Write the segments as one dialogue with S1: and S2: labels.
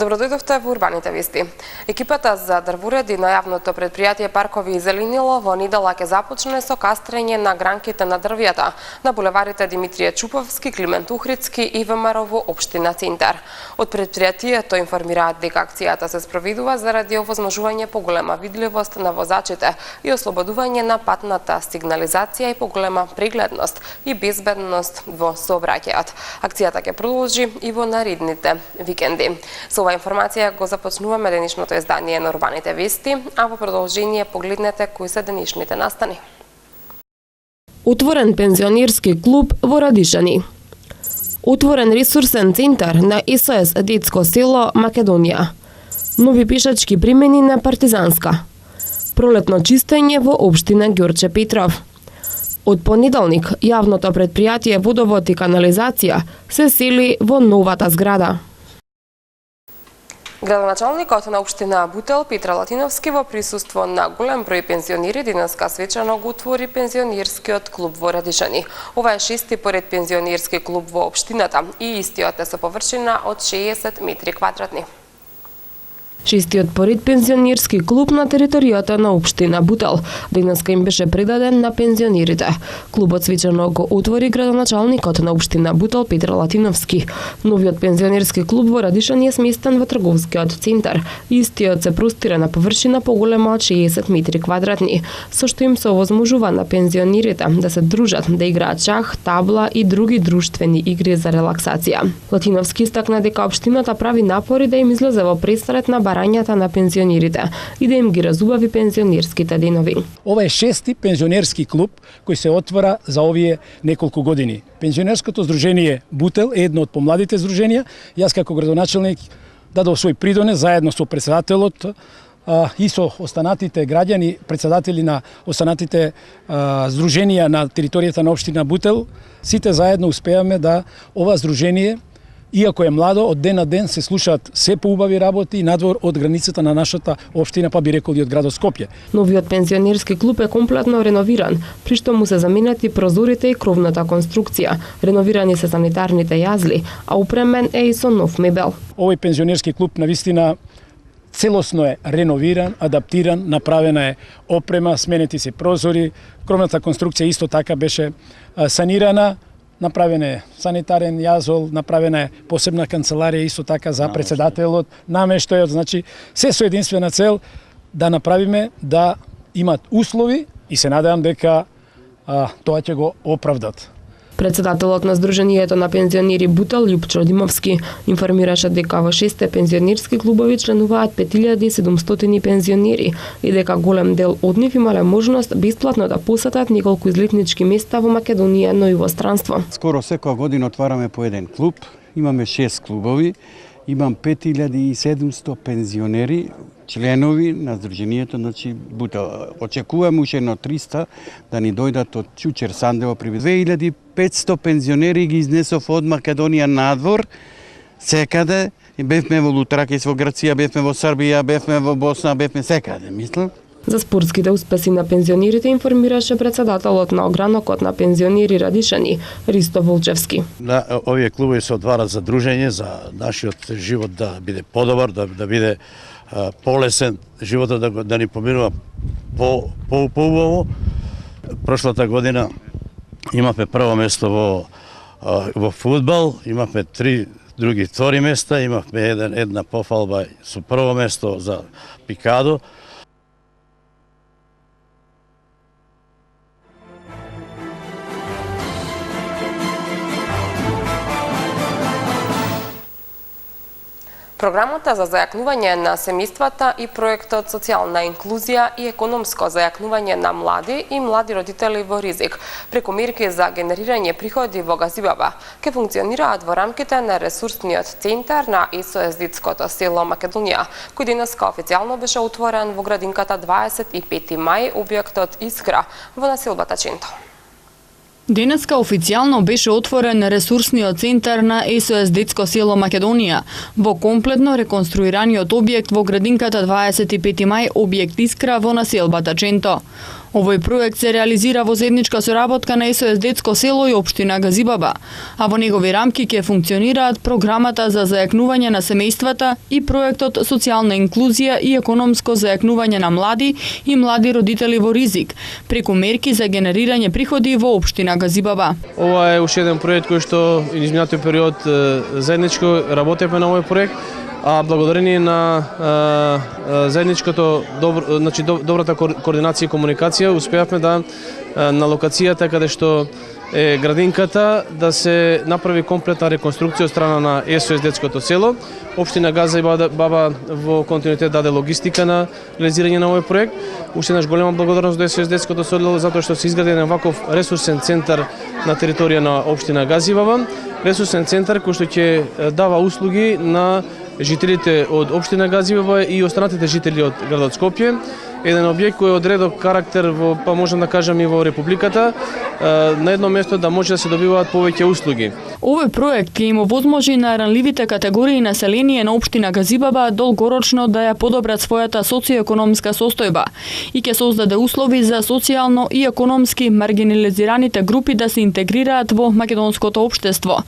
S1: Добродојдовте во Урбаните вести. Екипата за дрвуреди на јавното предпријатие Паркови и Зеленило во недела ќе започне со кастрење на гранките на дрвјата на булеварите Димитрije Чуповски, Климент Ухридски и ВМРО во општина Центар. Од предпријатието информираат дека акцијата се спроведува заради овозможување поголема видливост на возачите и ослободување на патната сигнализација и поголема прегледност и безбедност во сообраќајот. Акцијата ќе продолжи и во наредните викенди. Со ова информација го започнуваме денешното издание на Урбаните вести, а во продолжение погледнете кои се денешните настани.
S2: Отворен пензионерски клуб во Радишани. Отворен ресурсен центар на СОС Детско село Македонија. Нови пешачки примени на Партизанска. Пролетно чистење во општина Ѓорче Петров. Од понеделник јавното предпријатие Водовод и канализација се сели во новата зграда.
S1: Градоначалникот на општина Бутел Петра Латиновски во присуство на голем број пензионери денеска свечано го отвори пензионерскиот клуб во Радишани. Ова е шести поред пензионерски клуб во општината и истиот е со површина од 60 метри квадратни.
S2: Шестиот поред пензионерски клуб на територијата на општина Бутел денеска им беше предаден на пензионерите. Клубот свечано го отвори градоначалникот на општина Бутел Петра Латиновски. Новиот пензионерски клуб во Радишани е сместен во трговскиот центар. Истиот се простира на површина поголема од 60 метри квадратни, со што им се овозможува на пензионерите да се дружат, да играат шах, табла и други друштвени игри за релаксација. Латиновски истакна дека општината прави напори да им излезе во пресрет на барањата на пензионерите и да им ги разубави пензионерските денови.
S3: Ова е шести пензионерски клуб кој се отвора за овие неколку години. Пензионерското здружение Бутел е едно од помладите здруженија. Јас како градоначалник дадов свој придонес заедно со претседателот и со останатите граѓани, претседатели на останатите здруженија на територијата на општина Бутел. Сите заедно успеаме да ова здружение, иако е младо, од ден на ден се слушаат се поубави работи и надвор од границата на нашата општина, па би рекол и од градот Скопје.
S2: Новиот пензионерски клуб е комплетно реновиран, при што му се заменети прозорите и кровната конструкција. Реновирани се санитарните јазли, а упремен е и со нов мебел.
S3: Овој пензионерски клуб навистина целосно е реновиран, адаптиран, направена е опрема, сменети се прозори, кровната конструкција исто така беше санирана. Направен е санитарен јазол, направена е посебна канцеларија исто така за претседателот, намештајот, значи се со единствена цел да направиме да имат услови и се надевам дека тоа ќе го оправдат.
S2: Председателот на Сдруженијето на пензионери Бутел Љупчо Димовски информираше дека во шесте пензионерски клубови членуваат 5700 пензионери и дека голем дел од нив имале можност бесплатно да посетат неколку излетнички места во Македонија, но и во странство.
S4: Скоро секоја година отвараме по еден клуб. Имаме 6 клубови. Имам 5700 пензионери, членови на Сдруженијето, значи Бутел. Очекуваме уште едно 300 да ни дојдат од Чучер Сандево при 2500 пензионери ги изнесов од Македонија надвор, секаде. Бевме во Лутракис, во Грција, бевме во Србија, бевме во Босна, бевме секаде, мислам.
S2: За спортските успеси на пензионерите информираше председателот на огранокот на пензионери Радишани Ристо Волчевски.
S5: Овие клубови се отварат за дружење, за нашиот живот да биде подобар, да биде полесен, животот да ни поминува поубаво. Прошлата година имавме прво место во фудбал, имавме 3 други втори места, имавме една пофалба со прво место за пикадо.
S1: Програмата за зајакнување на семејствата и проектот Социјална инклузија и економско зајакнување на млади и млади родители во ризик преку мерки за генерирање приходи во Газибаба ке функционираат во рамките на ресурсниот центар на СОС Детското село Македонија, кој денеска официјално беше отворен во градинката 25 мај, објектот Искра во населбата Ченто.
S6: Денеска официјално беше отворен ресурсниот центар на СОС Детско село Македонија во комплетно реконструираниот објект во градинката 25 мај, објект Искра во населбата Ченто. Овој проект се реализира во заедничка соработка на СОС Детско село и општина Газибаба, а во негови рамки ќе функционираат програмата за зајакнување на семејствата и проектот Социјална инклузија и економско зајакнување на млади и млади родители во ризик, преку мерки за генерирање приходи во општина Газибаба.
S7: Ова е уште еден проект кој што изминатиот период заедничко работевме на овој проект, а благодарение на заедничкото добрата координација и комуникација успеавме да на локацијата каде што е градинката да се направи комплетна реконструкција од страна на СОС Детското село. Општина Газибаба во континуитет даде логистика на реализирање на овој проект. Уште еднаш голема благодарност до СОС Детското село затоа што се изгради еден ваков ресурсен центар на територија на општина Газибаба. Ресурсен центар кој што ќе дава услуги на жителите од општина Газибаба и останатите жители од градот Скопје. Еден објект кој е од редок карактер во, па можам да кажам и во Републиката, на едно место да може да се добиваат повеќе услуги.
S6: Овој проект ќе им овозможи на ранливите категории население на општина Газибаба долгорочно да ја подобрат својата социоекономска состојба и ќе создаде услови за социјално и економски маргинализираните групи да се интегрираат во македонското општество.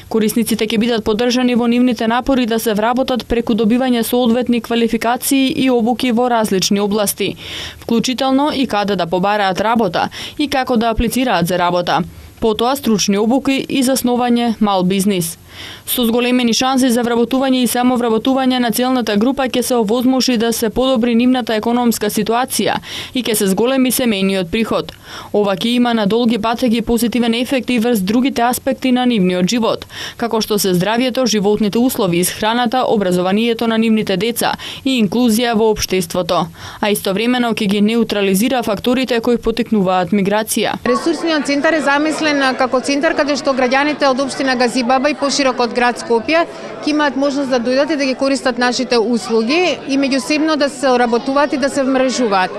S6: Корисниците ќе бидат поддржани во нивните напори да се вработат преку добивање соодветни квалификации и обуки во различни области, вклучително и каде да побараат работа и како да аплицираат за работа. Потоа стручни обуки и заснување мал бизнис. Со зголемени шанси за вработување и самовработување на целната група ќе се овозможи да се подобри нивната економска ситуација и ќе се зголеми семејниот приход. Ова ќе има на долги патеки позитивен ефект и врз другите аспекти на нивниот живот, како што се здравјето, животните услови, исхраната, образованието на нивните деца и инклузија во општеството, а истовремено ќе ги неутрализира факторите кои потекнуваат миграција.
S8: Ресурсниот центар е замислен како центар каде што граѓаните од општина Газибаба и поширок од град Скопје ќе имаат можност да дојдат и да ги користат нашите услуги и меѓусебно да се работуваат и да се вмрежуваат.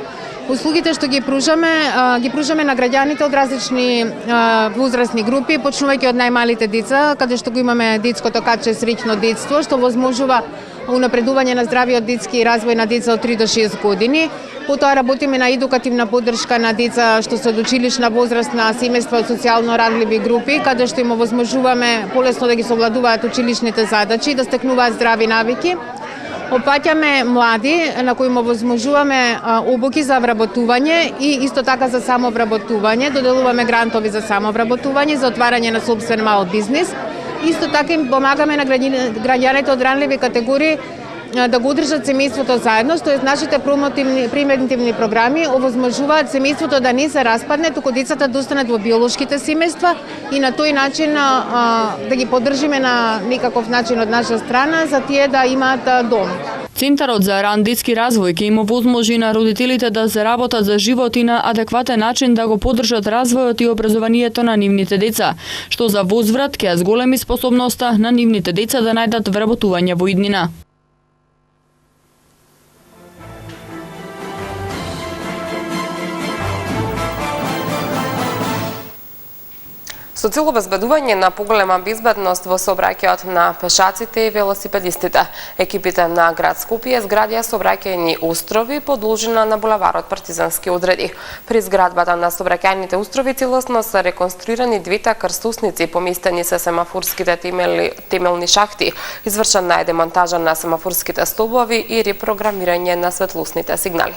S8: Услугите што ги пружаме на граѓаните од различни возрастни групи, почнувајќи од најмалите деца, каде што го имаме детското каче Среќно детство, што возможува унапредување на здравиот детски развој на деца од 3 до 6 години. Потоа работиме на едукативна поддршка на деца што се од училишна возраст на семејства од социјално ранливи групи, каде што им овозможуваме полесно да ги совладуваат училишните задачи и да стекнуваат здрави навики. Опаќаме млади на кои им овозможуваме обуки за вработување и исто така за самовработување, доделуваме грантови за самовработување, за отварање на сопствен мал бизнис. Исто така им помагаме на граѓаните од ранливи категории да го одржат семејството заедно, тоест нашите превентивни програми овозможуваат семејството да не се распадне, туку децата да останат во биолошките семејства и на тој начин да ги поддржиме на некаков начин од наша страна за тие да имаат дом.
S6: Центарот за ран детски развој ќе им овозможи на родителите да заработат за живот и на адекватен начин да го поддржат развојот и образованието на нивните деца, што за возврат ќе зголеми способноста на нивните деца да најдат вработување во иднина.
S1: Со цел обезбедување на поголема безбедност во сообраќајот на пешаците и велосипедистите, екипите на град Скопје изградија сообраќајни устрови по должина на булеварот Партизански одреди. При изградбата на сообраќајните устрови целосно се реконструирани двете крстусници, поместени се семафорските темелни шахти, извршена е демонтажа на семафорските столбови и репрограмирање на светлосните сигнали.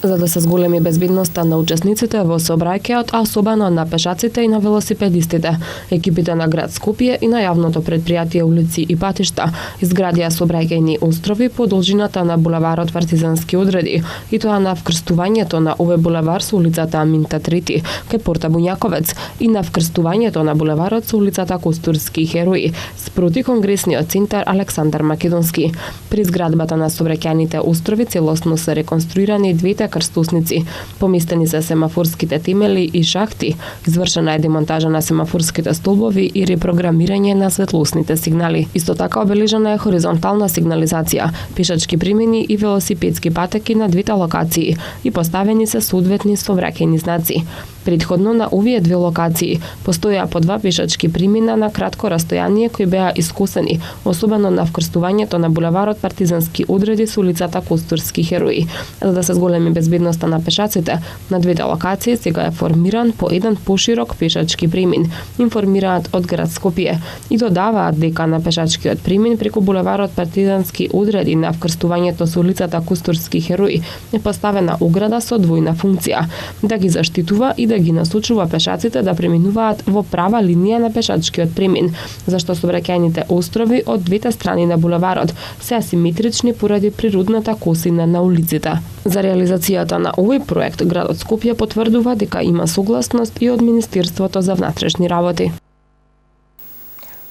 S2: За да се зголеми безбедноста на учесниците во сообраќајот, а особено на пешаците и на велосипедистите, екипите на град Скопје и на јавното предпријатие улици и патишта изградија сообраќајни устрови по должината на булеварот Партизански одреди, и тоа на вкрстувањето на овој булевар со улицата Аминта Трети кај порта Буњаковец и на вкрстувањето на булеварот со улицата Костурски херои спроти Конгресниот центар Александар Македонски. При изградбата на сообраќајните устрови целосно се реконструирани двете крстусници, поместени се семафорските темели и шахти, извршена е демонтажа на семафорските столбови и репрограмирање на светлосните сигнали. Исто така обележена е хоризонтална сигнализација, пешачки примени и велосипедски патеки на двете локации и поставени се соодветни сообраќајни знаци. Предходно на овие две локации постоја по два пешачки примина на кратко растојание кои беа искусени, особено на вкрстувањето на булеварот Партизански одреди со улицата Костурски херои. За да се зголеми безбедноста на пешаците, на двете локации сега е формиран по еден поширок пешачки премин, информираат од град Скопје и додаваат дека на пешачкиот премин преку булеварот Партизански одреди на вкрстувањето со улицата Костурски херои е поставена ограда со двојна функција, да ги заштитува и да ги насочува пешаците да преминуваат во права линија на пешачкиот премин, зашто сообраќајните острови од двете страни на булеварот се асиметрични поради природната косина на улиците. За реализацијата на овој проект, градот Скопје потврдува дека има согласност и од Министерството за внатрешни работи.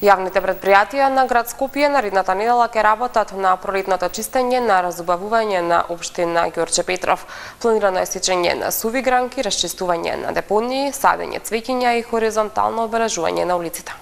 S1: Јавните предпријатија на град Скопје наредната недела ќе работат на пролетното чистење на разубавување на општина Ѓорче Петров. Планирано е сечење на суви гранки, расчистување на депонии, садење цвеќиња и хоризонтално обележување на улиците.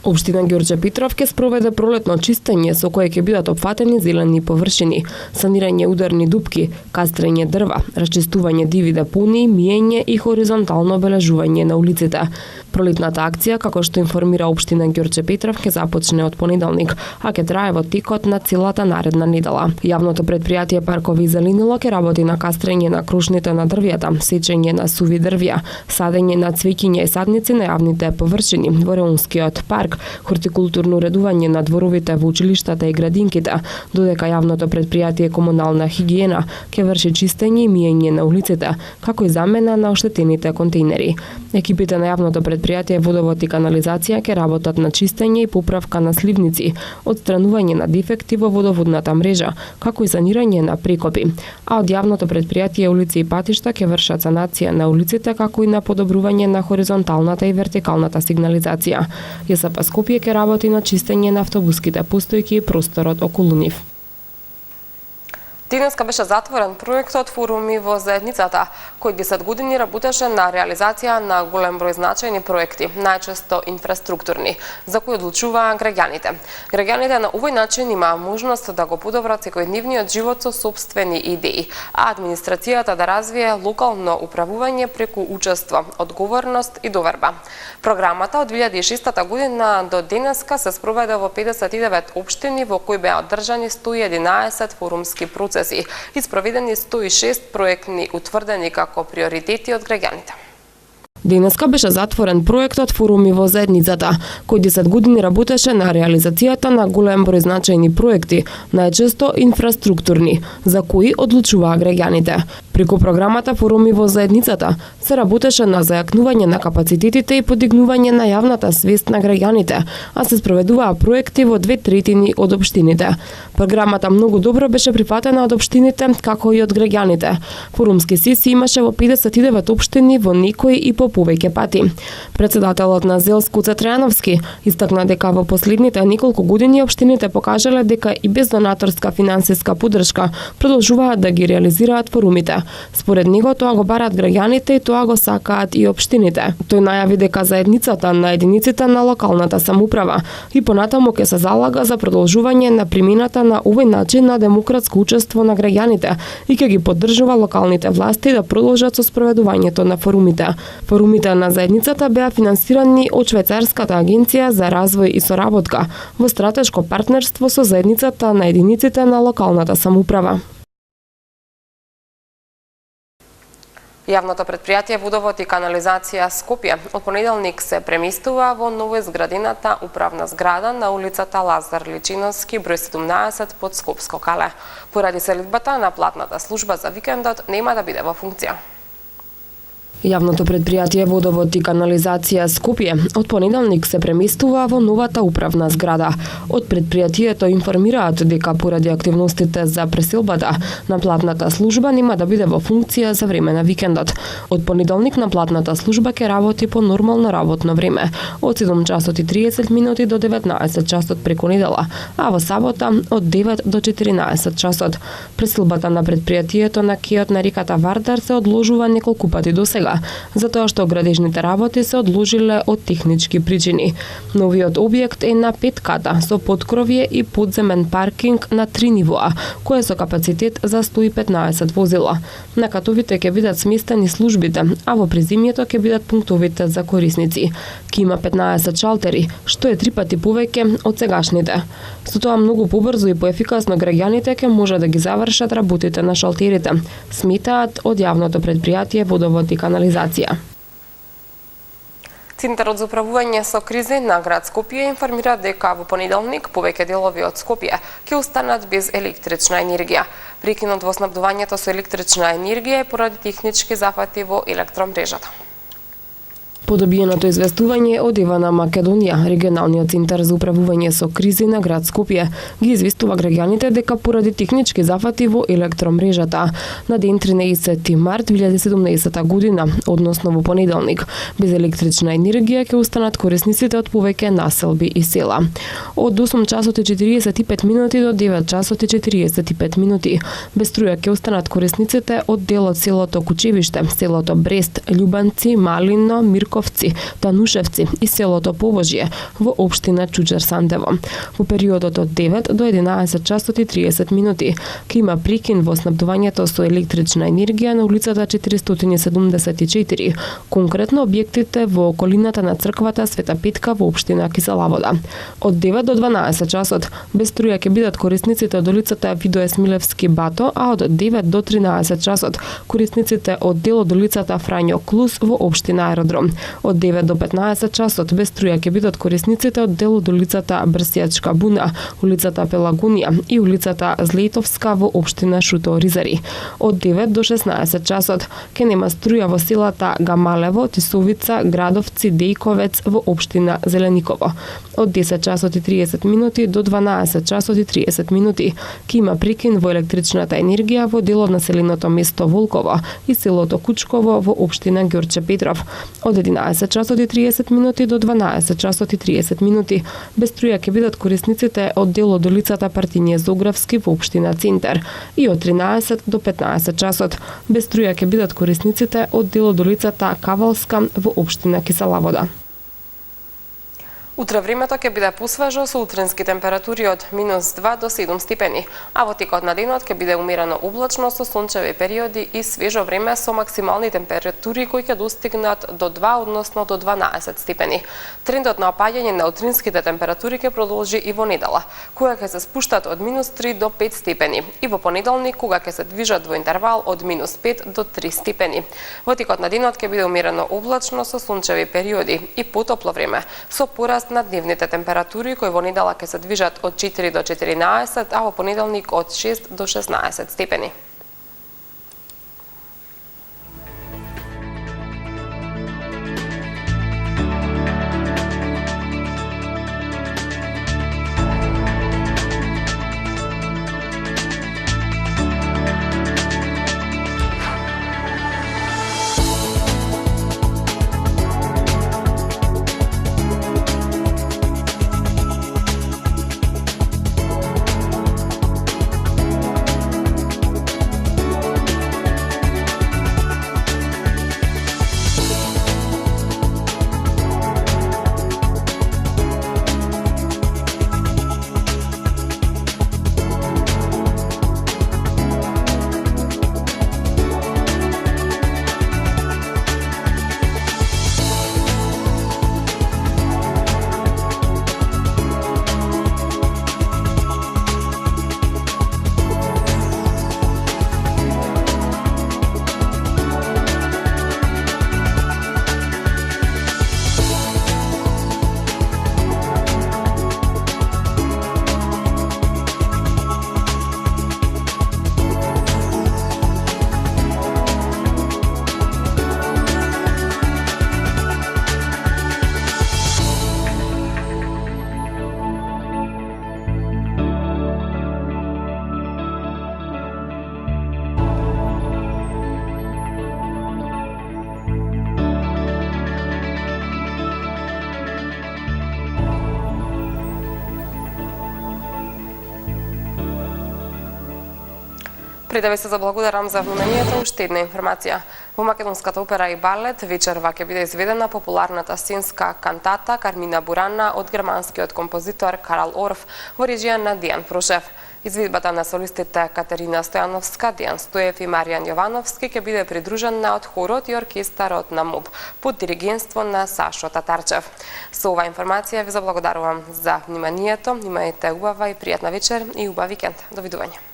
S2: Општина Ѓорче Петров ќе спроведе пролетно чистење со кое ќе бидат опфатени зелени површини, санирање ударни дупки, кастрење дрва, расчистување диви депонии, миење и хоризонтално обележување на улиците. Пролетната акција, како што информира општина Ѓорче Петров, ќе започне од понеделник, а ќе трае во текот на целата наредна недела. Јавното предпријатие Паркови и зеленило ќе работи на кастрење на крушните на дрвјата, сечење на суви дрвја, садење на цвеќиња и садници на јавните површини во Реунскиот парк, хортикултурно уредување на дворовите во училиштата и градинките, додека јавното предпријатие Комунална хигиена ќе врши чистење и миење на улиците, како и замена на оштетените контейнери. Екипите на јавното предпријатие Водовод и канализација ќе работат на чистење и поправка на сливници, отстранување на дефекти во водоводната мрежа, како и санирање на прекопи. А од јавното предпријатие Улици и патишта ќе вршат санација на улиците, како и на подобрување на хоризонталната и вертикалната сигнализација. ЈСП Скопје ќе работи на чистење на автобуските постојки и просторот околу нив.
S1: Денеска беше затворен проектот Форуми во заедницата, кој 10 години работеше на реализација на голем број значајни проекти, најчесто инфраструктурни, за кои одлучуваа граѓаните. Граѓаните на овој начин имаа можност да го подобрат секојдневниот живот со сопствени идеи, а администрацијата да развие локално управување преку учество, одговорност и доверба. Програмата од 2006 година до денеска се спроведе во 59 општини во кои беа одржани 111 форумски процеси и спроведени 106 проектни утврдени како приоритети од граѓаните.
S2: Денеска беше затворен проектот Форуми во заедницата, кој 10 години работеше на реализацијата на голем број значајни проекти, најчесто инфраструктурни, за кои одлучуваа граѓаните. Преку програмата Форуми во заедницата се работеше на зајакнување на капацитетите и подигнување на јавната свест на граѓаните, а се спроведуваа проекти во 2/3 од општините. Програмата многу добро беше прифатена од општините, како и од граѓаните. Форумски сесии имаше во 59 општини во некои и по повеќе пати. Председателот на ЗЕЛС Куце Трајановски истакна дека во последните неколку години општините покажале дека и без донаторска финансиска поддршка продолжуваат да ги реализираат форумите. Според него тоа го бараат граѓаните и тоа го сакаат и општините. Тој најави дека заедницата на единиците на локалната самоуправа и понатаму ќе се залага за продолжување на примената на овој начин на демократско учество на граѓаните и ќе ги поддржува локалните власти да продолжат со спроведувањето на форумите. Форумите на заедницата беа финансирани од Швајцарската агенција за развој и соработка во стратешко партнерство со заедницата на единиците на локалната самоуправа.
S1: Јавното предпријатие Водовод и канализација Скопје од понеделник се преместува во новоизградената управна зграда на улицата Лазар Личиновски, број 17 под Скопско кале. Поради селидбата на платната служба за викендот нема да биде во функција.
S2: Јавното предпријатие Водовод и канализација Скопје од понеделник се преместува во новата управна зграда. Од предпријатието информираат дека поради активностите за преселбата на платната служба нема да биде во функција за време на викендот. Од понеделник на платната служба ќе работи по нормално работно време од 7 часот и 30 минути до 19 часот преку недела, а во сабота од 9 до 14 часот. Преселбата на предпријатието на кеот на реката Вардар се одложува неколку пати досега, сега, затоа што градежните работи се одложиле од технички причини. Новиот објект е на 5 ката со поткровје и подземен паркинг на 3 нивоа, кој е со капацитет за 115 возила. На катовите ќе бидат сместени службите, а во приземјето ќе бидат пунктовите за корисници. Ке има 15 шалтери, што е 3 пати повеќе од сегашните. Со тоа многу побрзо и поефикасно граѓаните ќе може да ги завршат работите на шалтерите, сметаат од јавното предпријатие Водовод и канализација.
S1: Центарот за управување со кризи на град Скопје информира дека во понеделник повеќе делови од Скопје ќе останат без електрична енергија. Прекинот во снабдувањето со електрична енергија е поради технички зафати во електромрежата.
S2: По добиеното известување од Ивана Македонија, регионалниот центар за управување со кризи на град Скопје ги известува граѓаните дека поради технички зафати во електромрежата на ден 13 март 2017 година, односно во понеделник, без електрична енергија ќе останат корисниците од повеќе населби и села. Од 8 часот и 45 минути до 9 часот и 45 минути без струја ќе останат корисниците од дел од селото Кучевиште, селото Брест, Љубанци, Малино, Мирковци, Танушевци и селото Повожје во општина Чучер-Сандево. Во периодот од 9 до 11 часот и 30 минути ќе има прекин во снабдувањето со електрична енергија на улицата 474, конкретно објектите во околината на црквата Света Петка во општина Киселавода. Од 9 до 12 часот без струја ќе бидат корисниците од улицата Видое Смилевски Бато, а од 9 до 13 часот корисниците од дел од улицата Фрањо Клус во општина Аеродром. Од 9 до 15 часот без струја ќе бидат корисниците од дел од улицата Брсијачка Буна, улицата Пелагунија и улицата Злейтовска во општина Шуто Ризари. Од 9 до 16 часот ќе нема струја во селата Гамалево, Тисовица, Градовци, Дејковец во општина Зелениково. Од 10 часот и 30 минути до 12 часот и 30 минути ќе има прекин во електричната енергија во дел од населеното место Волково и селото Кучково во општина Ѓорче Петров. Од 11 часот и 30 минути до 12 часот и 30 минути без струја ќе бидат корисниците од дел од улицата Партиње Зографски во општина Центар и од 13 до 15 часот без струја ќе бидат корисниците од дел од улицата Кавалска во општина Киселавода.
S1: Утре времето ќе биде посвежо со утрински температури од -2 до 7 степени, а во текот на денот ќе биде умерено облачно со сончеви периоди и свежо време со максимални температури кои ќе достигнат до 2, односно до 12 степени. Трендот на опаѓање на утринските температури ќе продолжи и во недела, кога ќе се спуштат од -3 до 5 степени, и во понеделник кога ќе се движат во интервал од -5 до 3 степени. Во текот на денот ќе биде умерено облачно со сончеви периоди и потопло време, со пораст на дневните температури кои во недела ќе се движат од 4 до 14, а во понеделник од 6 до 16 степени. Пред да ви се заблагодарам за вниманието, уште една информација. Во Македонската опера и балет вечерва ќе биде изведена популарната сценска кантата Кармина Бурана од германскиот композитор Карл Орф во режија на Дијан Прошев. Изведбата на солистите Катерина Стојановска, Дијан Стоев и Маријан Јовановски ќе биде придружена од хорот и оркестарот на МУБ под диригентство на Сашо Татарчев. Со оваа информација ви заблагодарувам за вниманието. Имајте убава и пријатна вечер и убав викенд. Довидување.